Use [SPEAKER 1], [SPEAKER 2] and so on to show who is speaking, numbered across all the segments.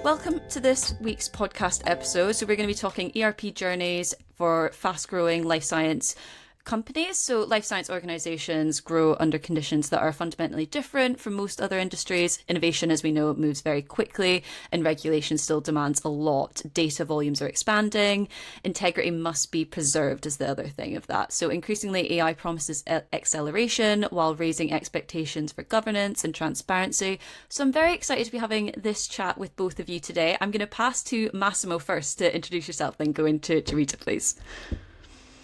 [SPEAKER 1] Welcome to this week's podcast episode. So we're going to be talking ERP journeys for fast-growing life science companies. So life science organizations grow under conditions that are fundamentally different from most other industries. Innovation, as we know, moves very quickly, and regulation still demands a lot. Data volumes are expanding. Integrity must be preserved is the other thing of that. So increasingly AI promises acceleration while raising expectations for governance and transparency. So I'm very excited to be having this chat with both of you today. I'm going to pass to Massimo first to introduce yourself, then go into Juanita, please.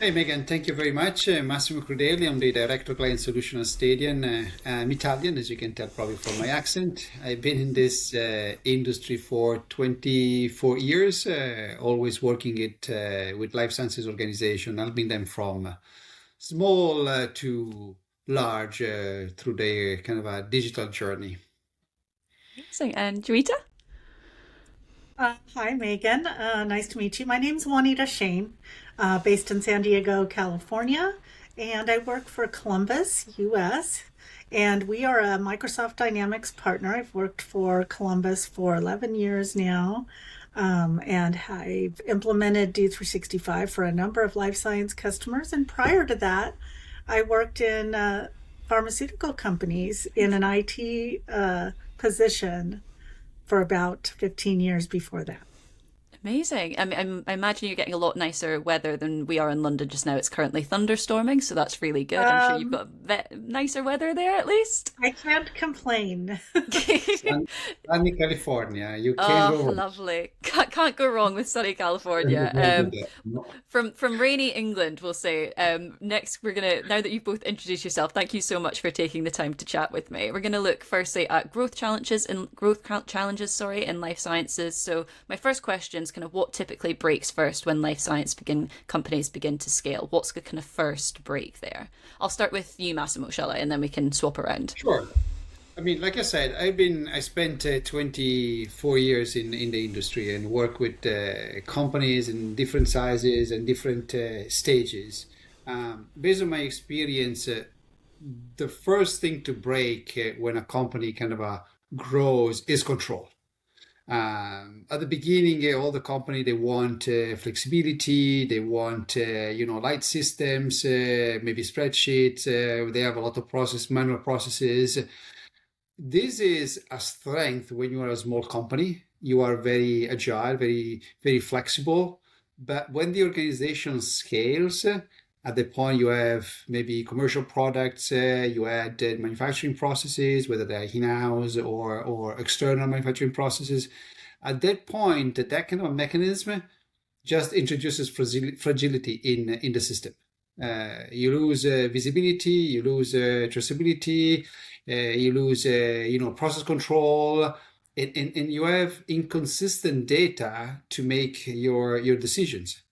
[SPEAKER 2] Hey Megan, thank you very much. Massimo Crudeli, I'm the Director of Client Solution at STAEDEAN. I'm Italian, as you can tell probably from my accent. I've been in this industry for 24 years, always working with life sciences organizations, helping them from small to large through their kind of a digital journey.
[SPEAKER 1] Amazing. And Juanita?
[SPEAKER 3] Hi, Megan. Nice to meet you. My name's Juanita Schoen, based in San Diego, California, and I work for Columbus, US, and we are a Microsoft Dynamics partner. I've worked for Columbus for 11 years now, and I've implemented D365 for a number of life science customers, and prior to that, I worked in pharmaceutical companies in an IT position for about 15 years before that.
[SPEAKER 1] Amazing. I imagine you're getting a lot nicer weather than we are in London just now. It's currently thunderstorming, so that's really good. I'm sure you've got nicer weather there at least.
[SPEAKER 3] I can't complain.
[SPEAKER 2] Sunny California, you can't go wrong.
[SPEAKER 1] Lovely. Can't go wrong with sunny California. From rainy England, we'll say. Next, we're gonna, now that you've both introduced yourself, thank you so much for taking the time to chat with me. We're gonna look firstly at growth challenges in life sciences. So my first question is kind of what typically breaks first when life science companies begin to scale. What's the kind of first break there? I'll start with you, Massimo, shall I? And then we can swap around.
[SPEAKER 2] Sure. I mean, like I said, I spent 24 years in the industry and worked with companies in different sizes and different stages. Based on my experience, the first thing to break when a company kind of grows is control. At the beginning, all the company, they want flexibility, they want, light systems, maybe spreadsheets, they have a lot of manual processes. This is a strength when you are a small company. You are very agile, very, very flexible. But when the organization scales, at the point you have maybe commercial products, you add manufacturing processes, whether they're in-house or external manufacturing processes. At that point, that kind of a mechanism just introduces fragility in the system. You lose visibility, you lose traceability, you lose process control, and you have inconsistent data to make your decisions.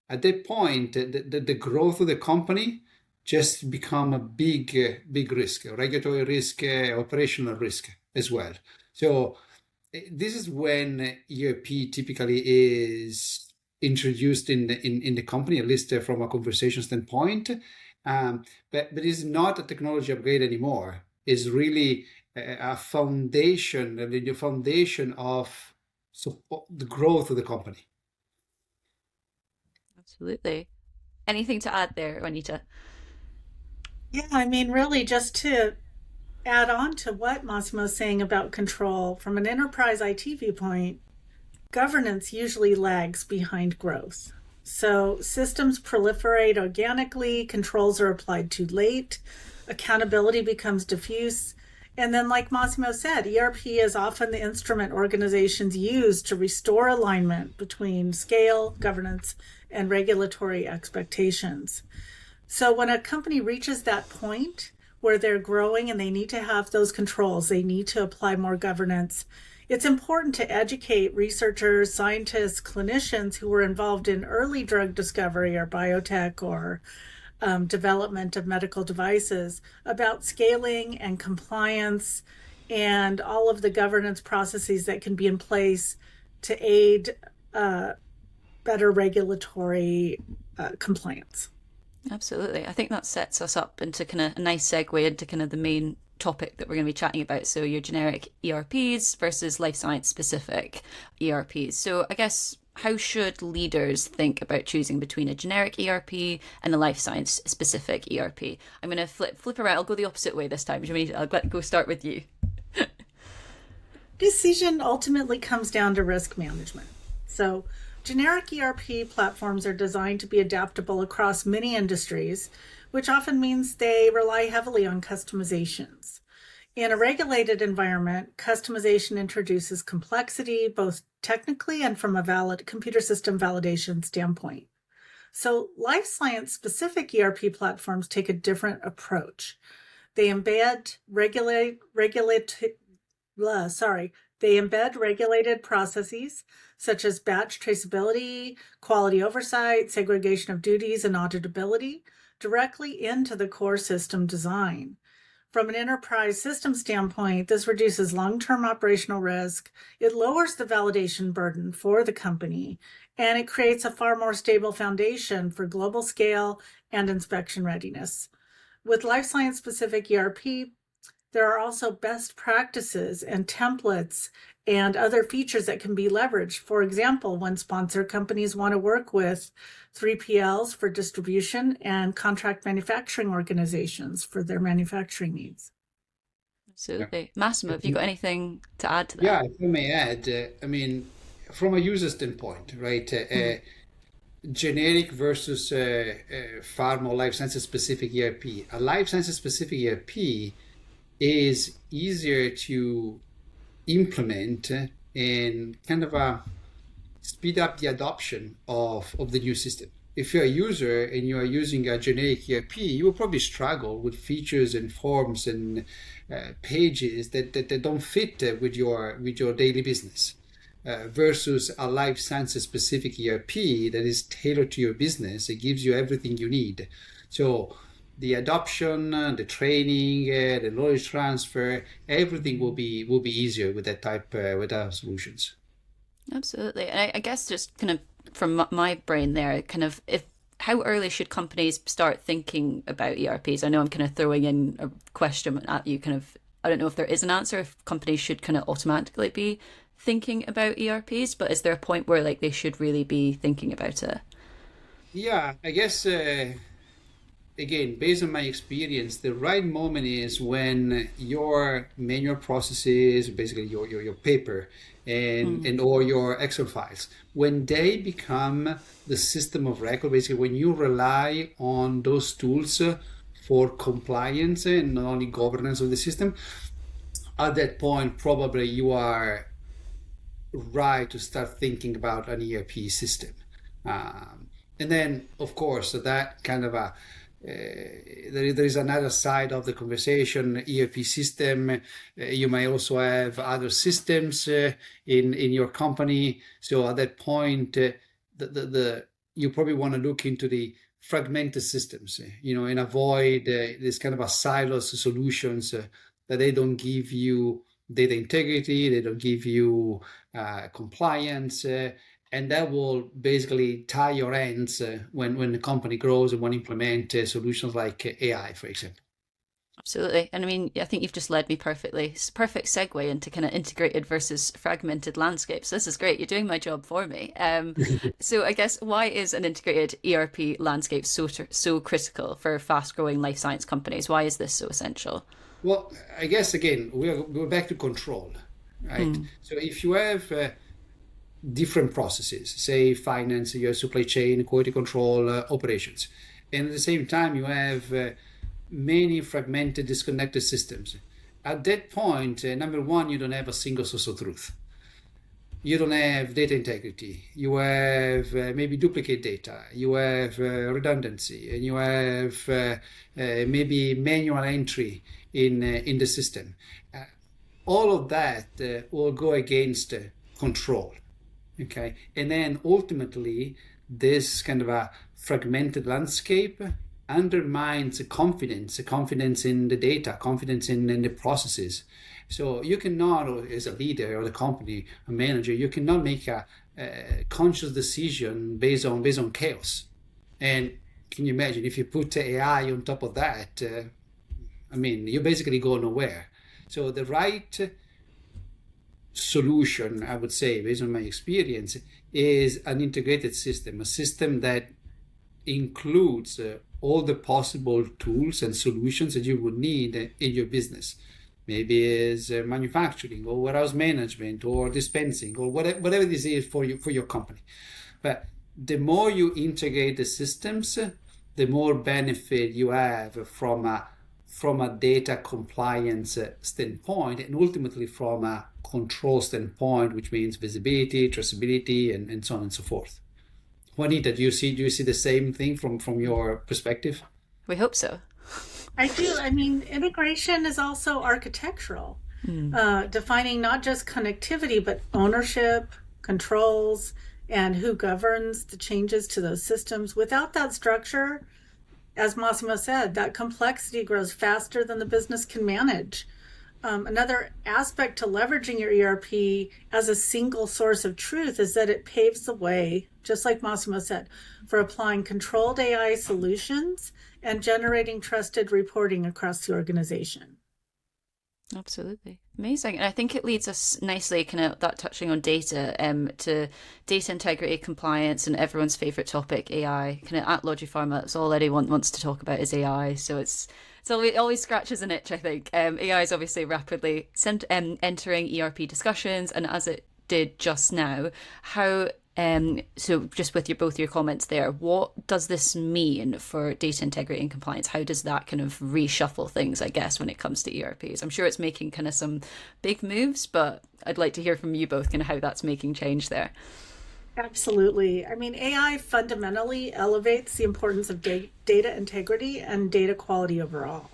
[SPEAKER 2] At that point, the growth of the company just become a big risk, a regulatory risk, operational risk as well. So this is when ERP typically is introduced in the company, at least from a conversation standpoint. But it's not a technology upgrade anymore. It's really a foundation, the foundation of the growth of the company.
[SPEAKER 1] Absolutely. Anything to add there, Juanita?
[SPEAKER 3] Yeah, I mean, really just to add on to what Massimo's saying about control, from an enterprise IT viewpoint, governance usually lags behind growth. So systems proliferate organically, controls are applied too late, accountability becomes diffuse. And then, like Massimo said, ERP is often the instrument organizations use to restore alignment between scale, governance, and regulatory expectations. So when a company reaches that point where they're growing and they need to have those controls, they need to apply more governance, it's important to educate researchers, scientists, clinicians who were involved in early drug discovery or biotech or development of medical devices about scaling and compliance and all of the governance processes that can be in place to aid better regulatory compliance.
[SPEAKER 1] Absolutely. I think that sets us up into kind of a nice segue into kind of the main topic that we're going to be chatting about. So your generic ERPs versus life science specific ERPs. So I guess, how should leaders think about choosing between a generic ERP and a life science specific ERP? I'm going to flip around. I'll go the opposite way this time. I'll go start with you.
[SPEAKER 3] Decision ultimately comes down to risk management. So generic ERP platforms are designed to be adaptable across many industries, which often means they rely heavily on customizations. In a regulated environment, customization introduces complexity, both technically and from a valid computer system validation standpoint. So life science specific ERP platforms take a different approach. They embed regulated processes such as batch traceability, quality oversight, segregation of duties, and auditability directly into the core system design. From an enterprise system standpoint, this reduces long-term operational risk, it lowers the validation burden for the company, and it creates a far more stable foundation for global scale and inspection readiness. With life science specific ERP, there are also best practices and templates and other features that can be leveraged. For example, when sponsor companies want to work with 3PLs for distribution and contract manufacturing organizations for their manufacturing needs.
[SPEAKER 1] Absolutely. Yeah. Massimo, have you got anything to add to that?
[SPEAKER 2] Yeah, if I may add, from a user standpoint, right? Generic versus pharma or life sciences specific ERP. A life sciences specific ERP is easier to implement and kind of speed up the adoption of the new system. If you're a user and you are using a generic ERP, you will probably struggle with features and forms and pages that don't fit with your daily business. Versus a life sciences specific ERP that is tailored to your business. It gives you everything you need. So the adoption, the training, the knowledge transfer, everything will be easier with that type with our solutions.
[SPEAKER 1] Absolutely. And I guess just kind of from my brain there, kind of how early should companies start thinking about ERPs? I know I'm kind of throwing in a question at you, kind of, I don't know if there is an answer, if companies should kind of automatically be thinking about ERPs, but is there a point where like they should really be thinking about it?
[SPEAKER 2] Yeah, I guess again, based on my experience, the right moment is when your manual processes, basically your paper and or your Excel files, when they become the system of record, basically when you rely on those tools for compliance and not only governance of the system, at that point probably you are right to start thinking about an ERP system. And then, of course, that kind of there is another side of the conversation, ERP system. You may also have other systems in your company. So at that point, you probably want to look into the fragmented systems, and avoid this kind of a silos solutions that they don't give you data integrity, they don't give you compliance, and that will basically tie your hands when the company grows and want to implement solutions like AI, for example.
[SPEAKER 1] Absolutely. And I mean, I think you've just led me perfectly. It's a perfect segue into kind of integrated versus fragmented landscapes. This is great. You're doing my job for me. So I guess, why is an integrated ERP landscape so critical for fast-growing life science companies? Why is this so essential?
[SPEAKER 2] Well, I guess, again, we're back to control, right? So if you have different processes, say finance, you have supply chain, quality control, operations, and at the same time you have many fragmented, disconnected systems. At that point, number one, you don't have a single source of truth. You don't have data integrity. You have maybe duplicate data. You have redundancy, and you have maybe manual entry in the system. All of that will go against control. Okay, and then ultimately, this kind of a fragmented landscape undermines confidence in the data, confidence in the processes. So you cannot, as a leader or the company, a manager, you cannot make a conscious decision based on chaos. And can you imagine if you put AI on top of that? I mean, you basically go nowhere. So the right solution, I would say, based on my experience, is an integrated system, a system that includes all the possible tools and solutions that you would need in your business. Maybe is manufacturing or warehouse management or dispensing or whatever this is for your company. But the more you integrate the systems, the more benefit you have from a data compliance standpoint, and ultimately from a control standpoint, which means visibility, traceability, and so on and so forth. Juanita, do you see the same thing from your perspective?
[SPEAKER 1] We hope so.
[SPEAKER 3] I do. I mean, integration is also architectural, defining not just connectivity, but ownership, controls, and who governs the changes to those systems. Without that structure, as Massimo said, that complexity grows faster than the business can manage. Another aspect to leveraging your ERP as a single source of truth is that it paves the way, just like Massimo said, for applying controlled AI solutions and generating trusted reporting across the organization.
[SPEAKER 1] Absolutely. Amazing. And I think it leads us nicely, kind of that touching on data, to data integrity, compliance, and everyone's favorite topic, AI. Kind of at LogiPharma, that's all anyone wants to talk about is AI. So it always scratches an itch, I think. AI is obviously rapidly entering ERP discussions, and as it did just now, how so just with both your comments there, what does this mean for data integrity and compliance? How does that kind of reshuffle things, I guess, when it comes to ERPs? I'm sure it's making kind of some big moves, but I'd like to hear from you both kind of how that's making change there.
[SPEAKER 3] Absolutely. I mean, AI fundamentally elevates the importance of data integrity and data quality overall.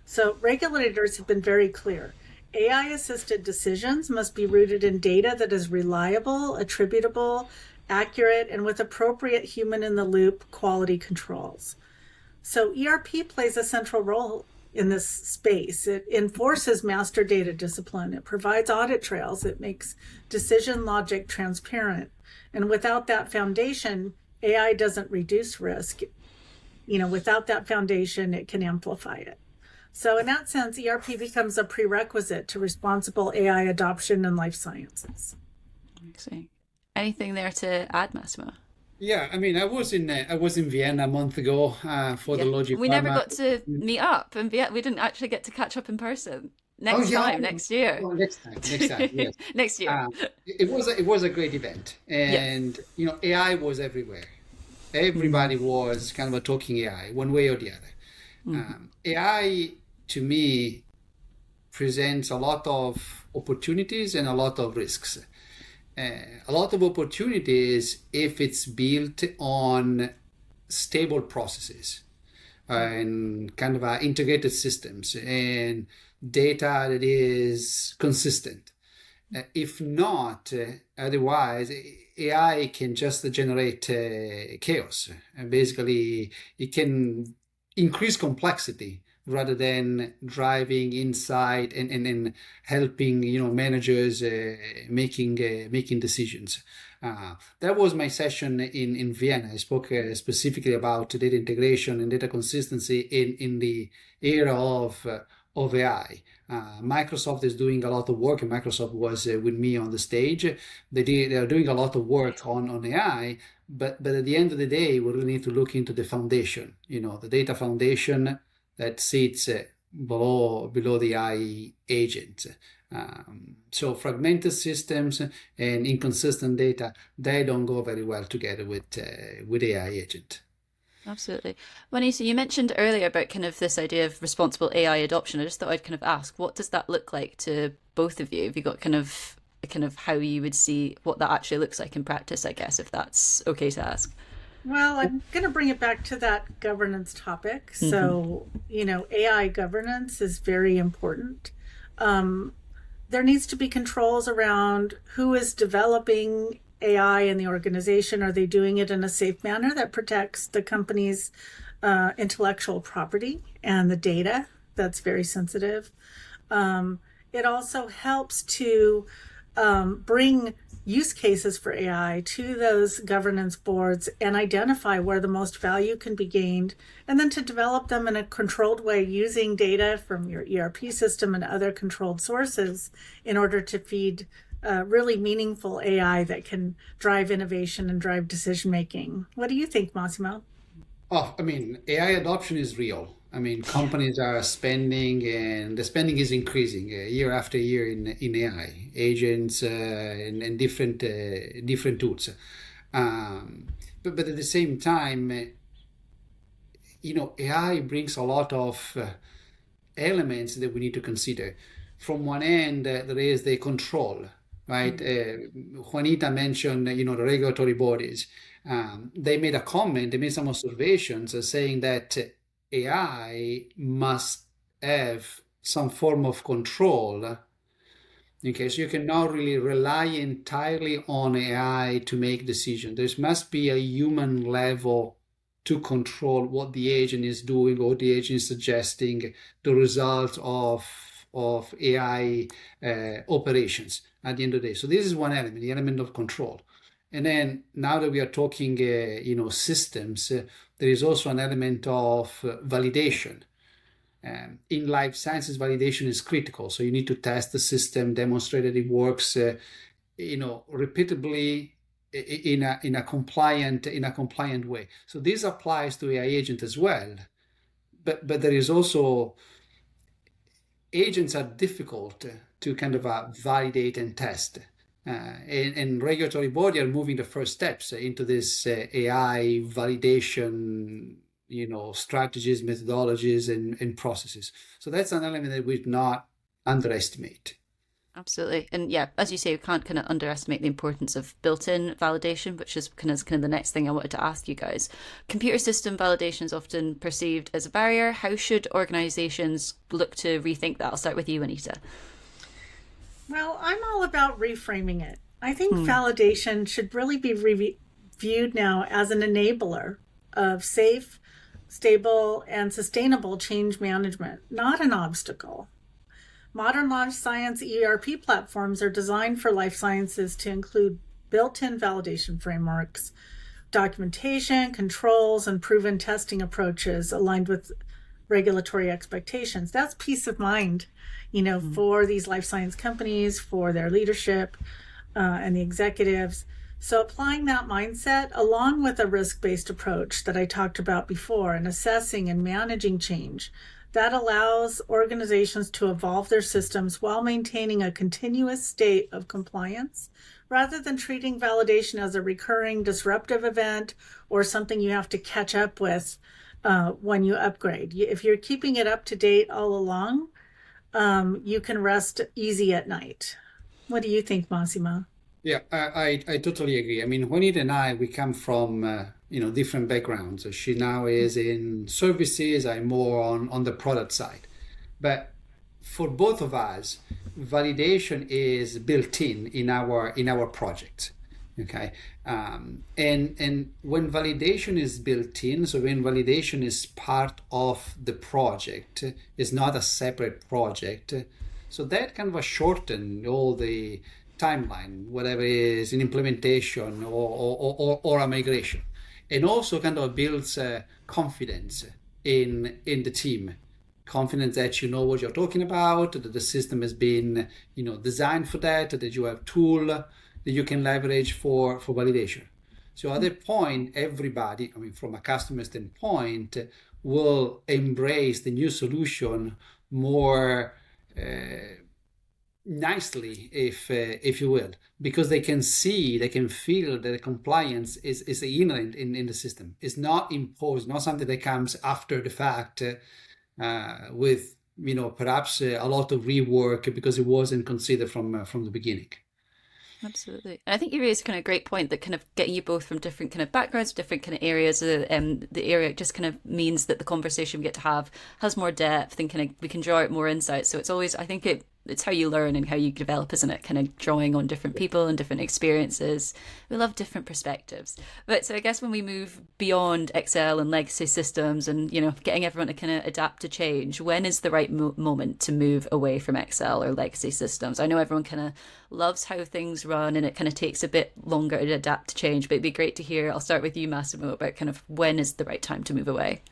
[SPEAKER 3] So regulators have been very clear. AI-assisted decisions must be rooted in data that is reliable, attributable, accurate, and with appropriate human-in-the-loop quality controls. So ERP plays a central role in this space. It enforces master data discipline. It provides audit trails. It makes decision logic transparent. And without that foundation, AI doesn't reduce risk. Without that foundation, it can amplify it. So in that sense, ERP becomes a prerequisite to responsible AI adoption in life sciences.
[SPEAKER 1] Amazing. Anything there to add, Massimo?
[SPEAKER 2] Yeah, I mean, I was in Vienna a month ago for the LogiPharma.
[SPEAKER 1] We never got to meet up, and we didn't actually get to catch up in person. Next year.
[SPEAKER 2] Oh, next time, yes.
[SPEAKER 1] Next year.
[SPEAKER 2] It was a great event, and AI was everywhere. Everybody was kind of talking AI, one way or the other. AI, to me, presents a lot of opportunities and a lot of risks. A lot of opportunities if it's built on stable processes and kind of integrated systems and data that is consistent. If not, otherwise, AI can just generate chaos. And basically, it can increase complexity rather than driving insight and helping managers making decisions. That was my session in Vienna. I spoke specifically about data integration and data consistency in the era of AI. Microsoft is doing a lot of work, and Microsoft was with me on the stage. They are doing a lot of work on AI, but at the end of the day, we really need to look into the foundation, the data foundation that sits below the AI agent. So fragmented systems and inconsistent data, they don't go very well together with AI agent.
[SPEAKER 1] Absolutely. Juanita, you mentioned earlier about kind of this idea of responsible AI adoption. I just thought I'd kind of ask, what does that look like to both of you? Have you got kind of how you would see what that actually looks like in practice, I guess, if that's okay to ask?
[SPEAKER 3] Well, I'm going to bring it back to that governance topic. Mm-hmm. So, AI governance is very important. There needs to be controls around who is developing AI in the organization. Are they doing it in a safe manner that protects the company's intellectual property and the data that's very sensitive? It also helps to bring use cases for AI to those governance boards and identify where the most value can be gained, and then to develop them in a controlled way using data from your ERP system and other controlled sources in order to feed really meaningful AI that can drive innovation and drive decision making. What do you think, Massimo?
[SPEAKER 2] Oh, I mean, AI adoption is real. I mean, companies are spending, and the spending is increasing year after year in AI agents and different tools. But at the same time, AI brings a lot of elements that we need to consider. From one end, there is the control, right? Juanita mentioned, the regulatory bodies. They made a comment, they made some observations saying that AI must have some form of control. Okay, so you cannot really rely entirely on AI to make decisions. There must be a human level to control what the agent is doing or the agent is suggesting, the result of AI operations at the end of the day. So this is one element, the element of control. And then now that we are talking, systems, there is also an element of validation. In life sciences, validation is critical. So you need to test the system, demonstrate that it works, repeatedly in a compliant way. So this applies to AI agent as well. But there is also, agents are difficult to kind of validate and test. And regulatory body are moving the first steps into this AI validation, strategies, methodologies, and processes. So that's an element that we not underestimate.
[SPEAKER 1] Absolutely. And yeah, as you say, we can't kind of underestimate the importance of built-in validation, which is kind of the next thing I wanted to ask you guys. Computer system validation is often perceived as a barrier. How should organizations look to rethink that? I'll start with you, Juanita.
[SPEAKER 3] Well, I'm all about reframing it. I think validation should really be viewed now as an enabler of safe, stable, and sustainable change management, not an obstacle. Modern life science ERP platforms are designed for life sciences to include built-in validation frameworks, documentation, controls, and proven testing approaches aligned with regulatory expectations. That's peace of mind, for these life science companies, for their leadership and the executives. So applying that mindset along with a risk-based approach that I talked about before and assessing and managing change, that allows organizations to evolve their systems while maintaining a continuous state of compliance rather than treating validation as a recurring disruptive event or something you have to catch up with when you upgrade. If you're keeping it up to date all along, you can rest easy at night. What do you think, Massimo?
[SPEAKER 2] Yeah, I totally agree. I mean, Juanita and I, we come from different backgrounds. She now is in services. I'm more on the product side. But for both of us, validation is built in our project. Okay, and when validation is built in, so when validation is part of the project, is not a separate project. So that kind of shorten all the timeline, whatever is an implementation or a migration, and also kind of builds confidence in the team, confidence that you know what you're talking about, that the system has been designed for that you have tool that you can leverage for validation. So at that point, everybody, I mean, from a customer standpoint, will embrace the new solution more nicely, if you will, because they can see, they can feel that the compliance is inherent in the system. It's not imposed, not something that comes after the fact with perhaps a lot of rework because it wasn't considered from the beginning.
[SPEAKER 1] Absolutely. And I think you raised kind of a great point that kind of getting you both from different kind of backgrounds, different kind of areas. The area just kind of means that the conversation we get to have has more depth and kind of we can draw out more insights. So it's always, I think it it's how you learn and how you develop, isn't it? Kind of drawing on different people and different experiences. We love different perspectives. But so I guess when we move beyond Excel and legacy systems and, getting everyone to kind of adapt to change, when is the right moment to move away from Excel or legacy systems? I know everyone kind of loves how things run and it kind of takes a bit longer to adapt to change, but it'd be great to hear, I'll start with you, Massimo, about kind of when is the right time to move away?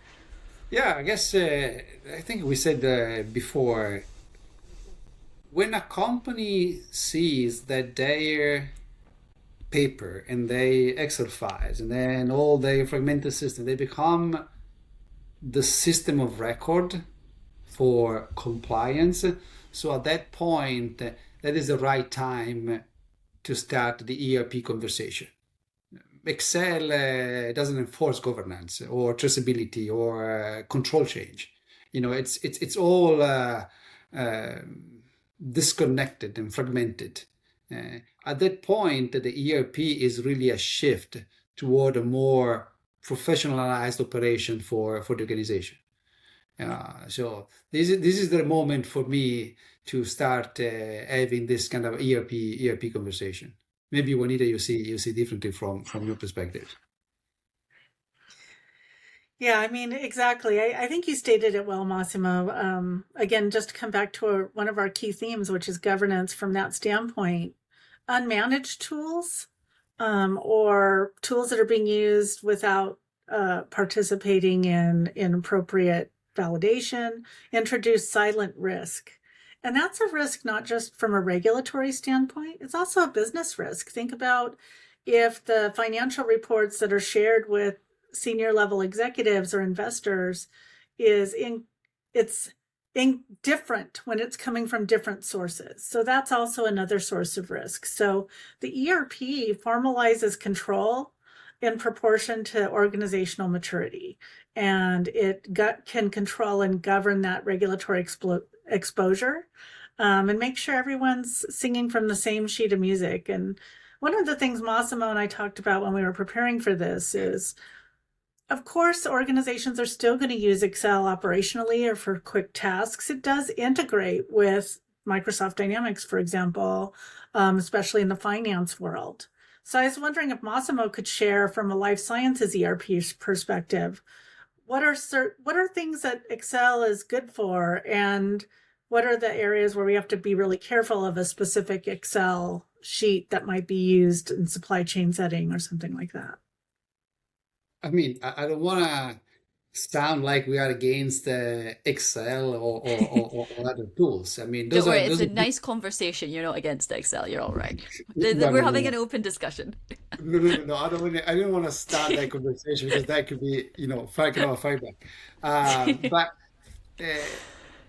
[SPEAKER 2] Yeah, I guess I think we said before, when a company sees that their paper and their Excel files and then all their fragmented system, they become the system of record for compliance. So at that point, that is the right time to start the ERP conversation. Excel doesn't enforce governance or traceability or control change. It's all disconnected and fragmented. At that point, the ERP is really a shift toward a more professionalized operation for the organization. So this is the moment for me to start having this kind of ERP conversation. Maybe Juanita, you see differently from your perspective.
[SPEAKER 3] Yeah, I mean, exactly. I think you stated it well, Massimo. Again, just to come back to one of our key themes, which is governance from that standpoint, unmanaged tools or tools that are being used without participating in appropriate validation introduce silent risk. And that's a risk not just from a regulatory standpoint, it's also a business risk. Think about if the financial reports that are shared with senior level executives or investors it's different when it's coming from different sources. So that's also another source of risk. So the ERP formalizes control in proportion to organizational maturity, and it can control and govern that regulatory exposure and make sure everyone's singing from the same sheet of music. And one of the things Massimo and I talked about when we were preparing for this is, of course, organizations are still going to use Excel operationally or for quick tasks. It does integrate with Microsoft Dynamics, for example, especially in the finance world. So I was wondering if Massimo could share from a life sciences ERP perspective, what are things that Excel is good for, and what are the areas where we have to be really careful of a specific Excel sheet that might be used in supply chain setting or something like that?
[SPEAKER 2] I mean, I don't want to sound like we are against Excel or other tools. I mean,
[SPEAKER 1] Don't worry, it's a nice conversation. You're not against Excel. You're all right. We're having an open discussion.
[SPEAKER 2] No. I don't want to start that conversation because that could be, fight back. But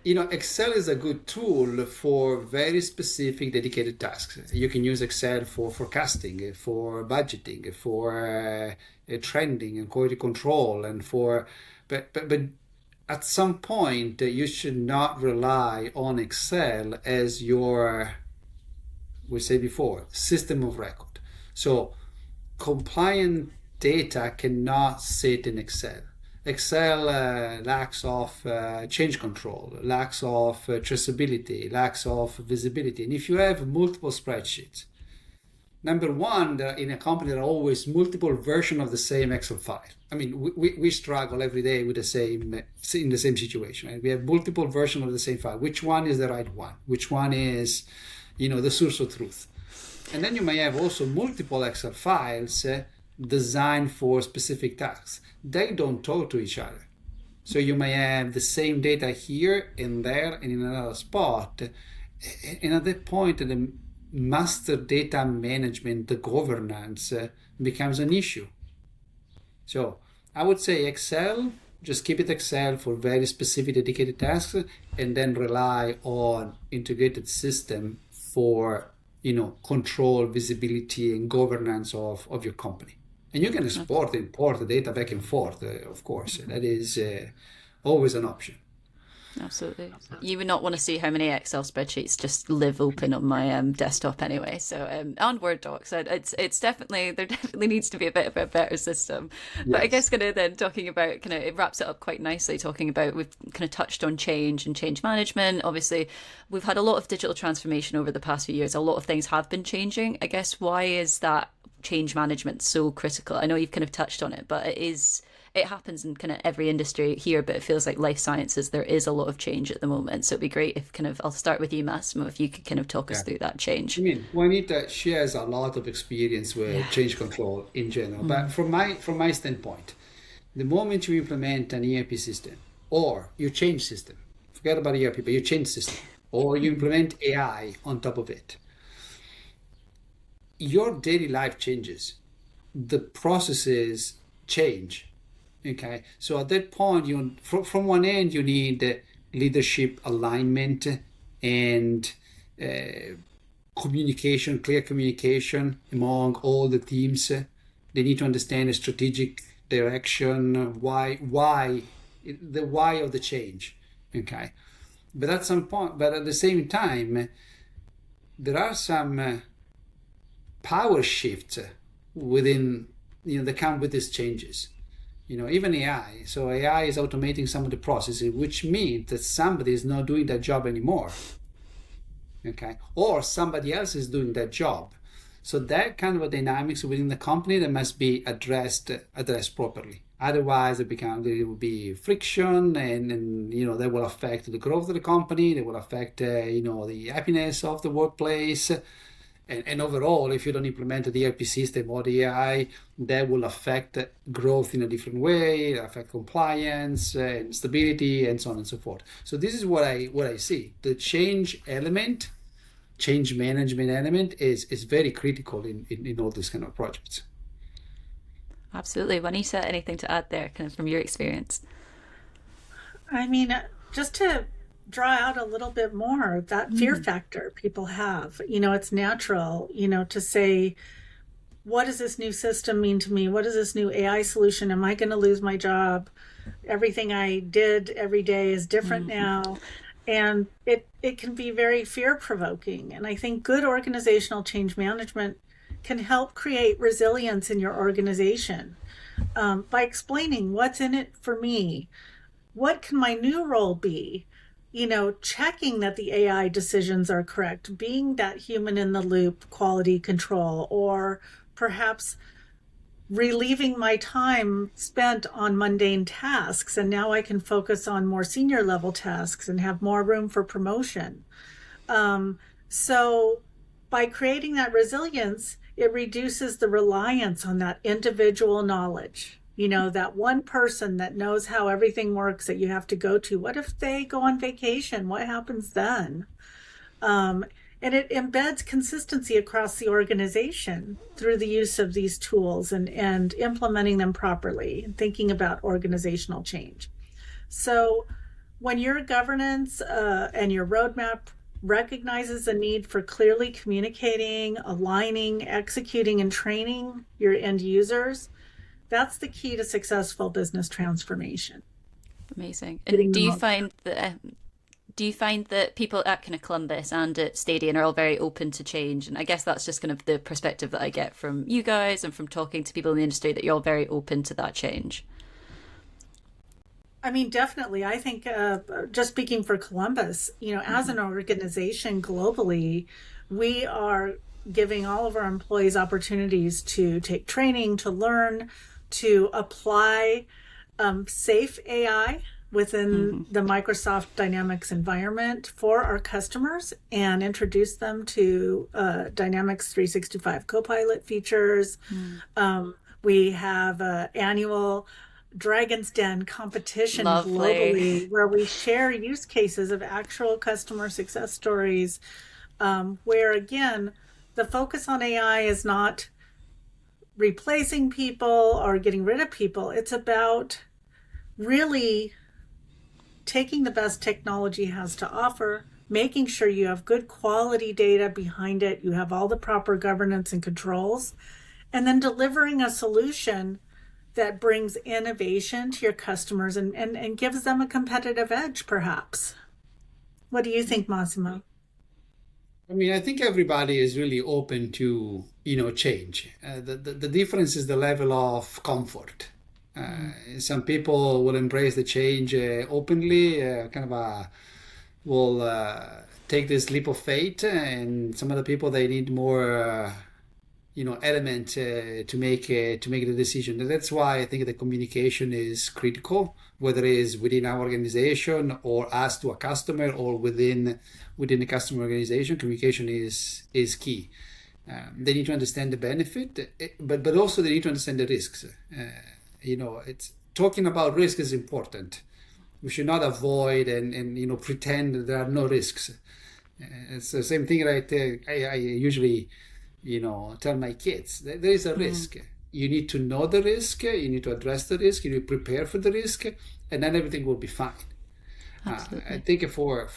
[SPEAKER 2] Excel is a good tool for very specific dedicated tasks. You can use Excel for forecasting, for budgeting, for trending and quality control, and but at some point you should not rely on Excel as your, we say before, system of record. So compliant data cannot sit in Excel. Excel lacks of change control, lacks of traceability, lacks of visibility. And if you have multiple spreadsheets, number one, in a company there are always multiple versions of the same Excel file. I mean, we struggle every day with in the same situation. Right? We have multiple versions of the same file. Which one is the right one? Which one is, the source of truth? And then you may have also multiple Excel files designed for specific tasks. They don't talk to each other. So you may have the same data here and there and in another spot. And at that point, the master data management, the governance becomes an issue. So I would say Excel, just keep it Excel for very specific dedicated tasks, and then rely on integrated system for control, visibility, and governance of your company. And you can import the data back and forth, of course. That is always an option.
[SPEAKER 1] Absolutely. You would not want to see how many Excel spreadsheets just live open on my desktop anyway. So and Word docs, it's definitely, there definitely needs to be a bit of a better system. Yes. But I guess kind of then talking about kind of, it wraps it up quite nicely, talking about, we've kind of touched on change and change management. Obviously, we've had a lot of digital transformation over the past few years. A lot of things have been changing. I guess, why is that change management so critical? I know you've kind of touched on it, but it happens in kind of every industry here, but it feels like life sciences, there is a lot of change at the moment. So it'd be great if kind of, I'll start with you, Massimo, if you could kind of talk us through that change.
[SPEAKER 2] I mean, Juanita shares a lot of experience with change control in general. But from my standpoint, the moment you implement an ERP system or you change system, forget about ERP, but you change system, or you implement AI on top of it, your daily life changes. The processes change. Okay, so at that point, from one end, you need leadership alignment and communication, clear communication among all the teams. They need to understand the strategic direction, why of the change. Okay, but at some point, but at the same time, there are some power shifts within, that come with these changes. Even AI. So AI is automating some of the processes, which means that somebody is not doing that job anymore. Okay, or somebody else is doing that job. So that kind of a dynamics within the company that must be addressed properly. Otherwise, there will be friction, and that will affect the growth of the company. They will affect the happiness of the workplace. And overall, if you don't implement the ERP system or the AI, that will affect growth in a different way, affect compliance and stability, and so on and so forth. So this is what I see. The change management element is very critical in all these kind of projects.
[SPEAKER 1] Absolutely. Juanita, anything to add there, kind of from your experience?
[SPEAKER 3] I mean, just to draw out a little bit more, that fear factor people have, it's natural, to say, what does this new system mean to me? What is this new AI solution? Am I going to lose my job? Everything I did every day is different now. And it can be very fear-provoking. And I think good organizational change management can help create resilience in your organization by explaining what's in it for me. What can my new role be? Checking that the AI decisions are correct, being that human in the loop quality control, or perhaps relieving my time spent on mundane tasks, and now I can focus on more senior level tasks and have more room for promotion. So by creating that resilience, it reduces the reliance on that individual knowledge. That one person that knows how everything works that you have to go to. What if they go on vacation? What happens then? And it embeds consistency across the organization through the use of these tools and implementing them properly and thinking about organizational change. So when your governance and your roadmap recognizes the need for clearly communicating, aligning, executing, and training your end users, that's the key to successful business transformation.
[SPEAKER 1] Amazing. And do you find that people at kind of Columbus and at STAEDEAN are all very open to change? And I guess that's just kind of the perspective that I get from you guys and from talking to people in the industry, that you're all very open to that change.
[SPEAKER 3] I mean, definitely. I think just speaking for Columbus, as an organization globally, we are giving all of our employees opportunities to take training, to learn, to apply safe AI within the Microsoft Dynamics environment for our customers and introduce them to Dynamics 365 Copilot features. We have an annual Dragon's Den competition globally where we share use cases of actual customer success stories where, again, the focus on AI is not replacing people or getting rid of people. It's about really taking the best technology has to offer, making sure you have good quality data behind it, you have all the proper governance and controls, and then delivering a solution that brings innovation to your customers and gives them a competitive edge, perhaps. What do you think, Massimo?
[SPEAKER 2] I mean, I think everybody is really open to, change. The difference is the level of comfort. Some people will embrace the change openly, will take this leap of faith, and some other people, they need more element to make the decision. And that's why I think the communication is critical, whether it is within our organization or us to a customer or within the customer organization. Communication is key. They need to understand the benefit, but also they need to understand the risks. It's talking about risk is important. We should not avoid and pretend that there are no risks. It's the same thing I usually tell my kids. There is a risk. You need to know the risk. You need to address the risk. You need to prepare for the risk, and then everything will be fine. I think for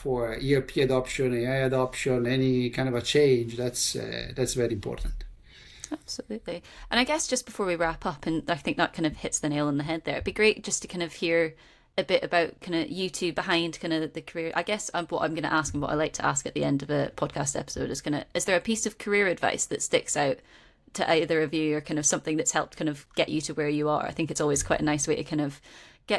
[SPEAKER 2] ERP adoption, AI adoption, any kind of a change, that's very important.
[SPEAKER 1] Absolutely. And I guess just before we wrap up, and I think that kind of hits the nail on the head there, it'd be great just to kind of hear a bit about kind of you two behind kind of the career. I guess what I'm going to ask and what I like to ask at the end of a podcast episode is there a piece of career advice that sticks out to either of you, or kind of something that's helped kind of get you to where you are? I think it's always quite a nice way to kind of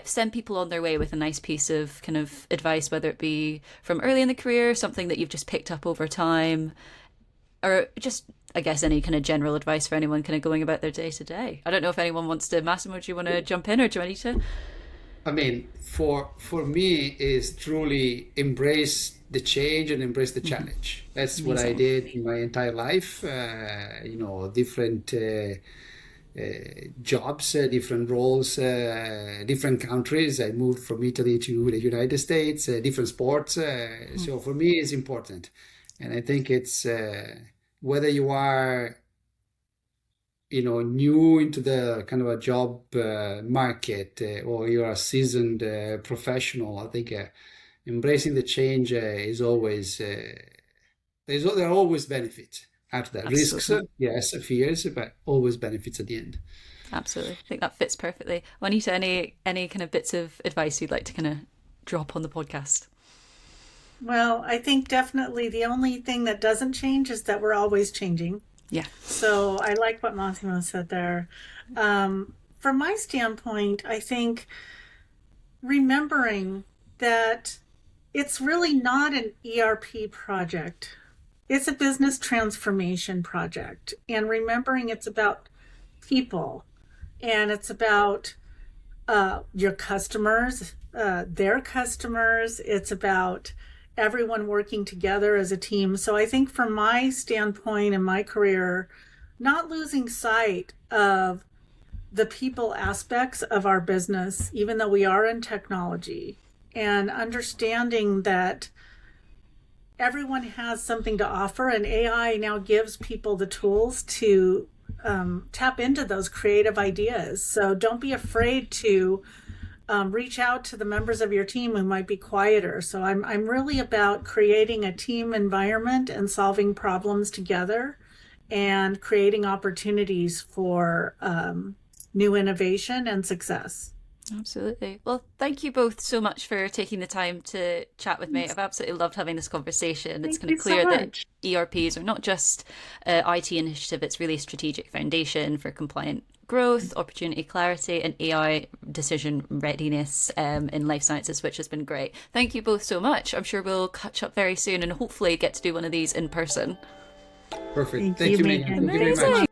[SPEAKER 1] send people on their way with a nice piece of kind of advice, whether it be from early in the career, something that you've just picked up over time, or just, I guess, any kind of general advice for anyone kind of going about their day to day. I don't know if anyone wants to. Massimo, do you want to jump in, or Juanita?
[SPEAKER 2] I mean, for me, is truly embrace the change and embrace the challenge. That's what I did in my entire life. Different jobs, different roles, different countries. I moved from Italy to the United States, different sports. So for me, it's important. And I think it's whether you are new into the kind of a job market, or you're a seasoned professional. I think embracing the change is always there are always benefits after that.
[SPEAKER 1] Absolutely.
[SPEAKER 2] Risks, yes, fears, but always benefits at the end.
[SPEAKER 1] Absolutely. I think that fits perfectly. Juanita, any kind of bits of advice you'd like to kind of drop on the podcast?
[SPEAKER 3] Well, I think definitely the only thing that doesn't change is that we're always changing.
[SPEAKER 1] Yeah.
[SPEAKER 3] So I like what Massimo said there. From my standpoint, I think remembering that it's really not an ERP project. It's a business transformation project. And remembering it's about people, and it's about your customers, their customers. It's about everyone working together as a team. So I think from my standpoint in my career, not losing sight of the people aspects of our business, even though we are in technology, and understanding that everyone has something to offer, and AI now gives people the tools to tap into those creative ideas. So don't be afraid to reach out to the members of your team who might be quieter. So I'm really about creating a team environment and solving problems together, and creating opportunities for new innovation and success.
[SPEAKER 1] Absolutely. Well, thank you both so much for taking the time to chat with me. I've absolutely loved having this conversation. It's kind of clear that ERPs are not just an IT initiative, it's really a strategic foundation for compliant growth, opportunity clarity, and AI decision readiness in life sciences, which has been great. Thank you both so much. I'm sure we'll catch up very soon and hopefully get to do one of these in person.
[SPEAKER 2] Perfect. Thank you, Megan. Thank you very much.